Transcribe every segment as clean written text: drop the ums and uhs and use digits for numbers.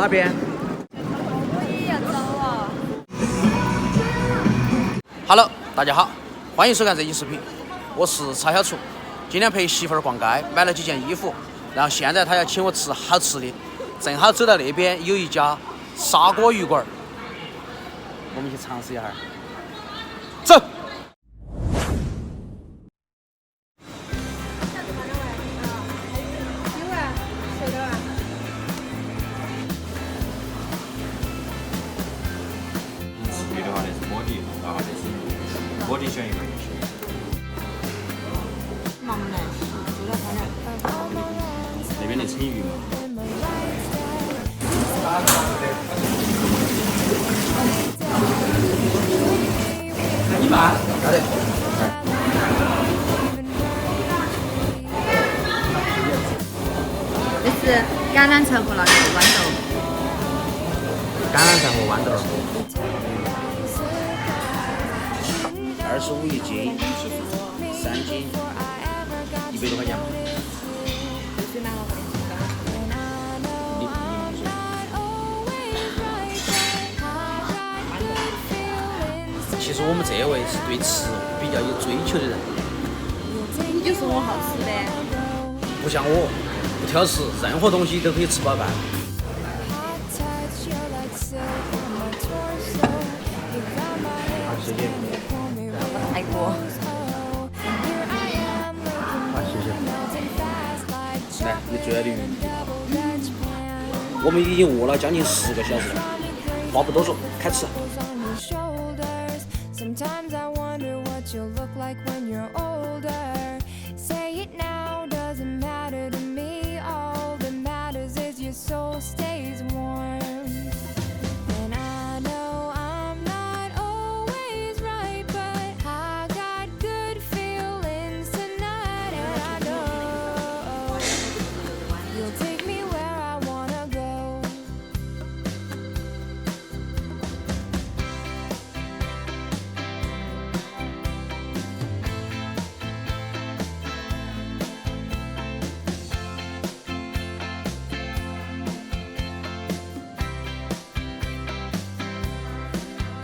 哪边？我也要走了。Hello， 大家好，欢迎收看这期视频，我是曹小厨。今天陪媳妇儿逛街，买了几件衣服，然后现在她要请我吃好吃的，正好走到那边有一家砂锅鱼馆，我们去尝试一下。走。鱼的话，那是锅底，然后这是锅底选一个。忙呢，就在看着。那边的青鱼嘛。1半，要得。这是橄榄菜和那个豌豆。橄榄菜和豌豆。25一斤，3斤，100多块钱嘛。水蛮好喝的。柠檬水。其实我们这位是对吃比较有追求的人，你就说我好吃的。不像我，不挑食，任何东西都可以吃饱饭。好，谢谢。泰国。好，谢谢。来，你最爱的鱼。我们已经饿了将近10个小时了，话不多说，开吃。Sometimes I wonder what you'll look like when you're older. Say it now, doesn't matter to me. All that matters is your soul stays warm. And I know I'm not always right, but I got good feelings tonight. And I know you'll take me where I wanna go.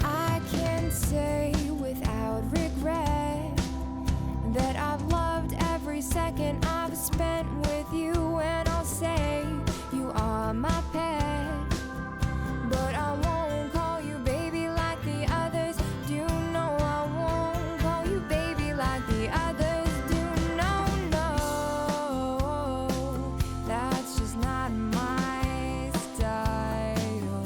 I can say without regret that I've loved every second I've spent with you, and I'll say you are my pet. But I won't call you baby like the others do. No, I won't call you baby like the others do. No, no, that's just not my style.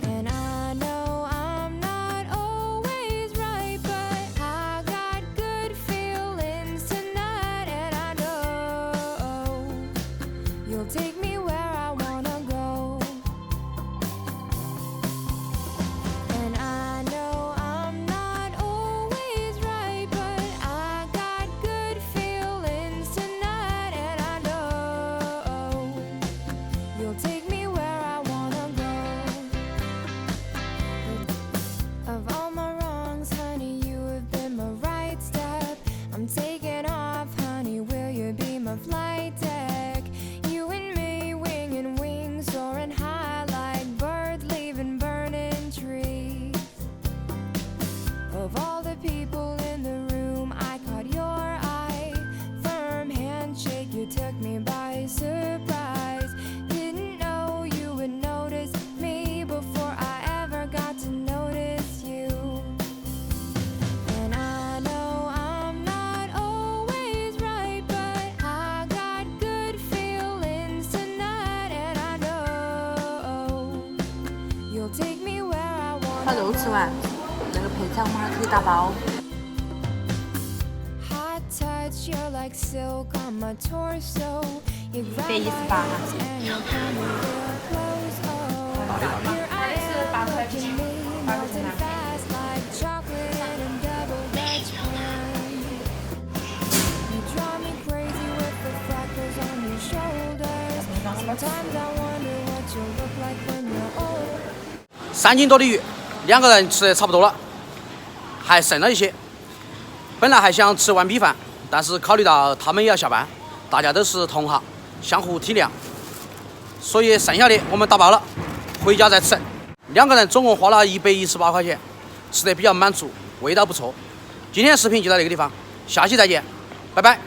And I know I'm not always right, but I got good feelings tonight. And I know you'll take me where I wanna go. And I know I'm not always right, but I got good feelings tonight. And I know you'll take me where I wanna go. Of all my wrongs, honey, you have been my right step. I'm taking off, honey, will you be my flight deck? You and me, wing and wing, soaring high like birds leaving burning trees. Of all the people in the room, I caught your eye. Firm handshake, you took me by surprise. Didn't know you would notice me before I ever got to notice you. And I know I'm not always right, but I got good feelings tonight. And I know you'll take me where I 把 wanna 肉吃完，那个配菜我们还可以打包。 Hot touch, you're like silk on my torso. You grab my 118 hands and you pull me real close. Oh, your eyes are touching me, melting fast like chocolate and double Dutch wine. You drive me crazy with the freckles on your shoulders. Sometimes I wonder what you'll look like when you're old. 3斤多的鱼，2个人吃的差不多了，还剩了一些。本来还想吃碗米饭，但是考虑到他们也要下班，大家都是同行，相互体谅，所以剩下的我们打包了，回家再吃。2个人总共花了118块钱，吃得比较满足，味道不错。今天的视频就到这个地方，下期再见，拜拜。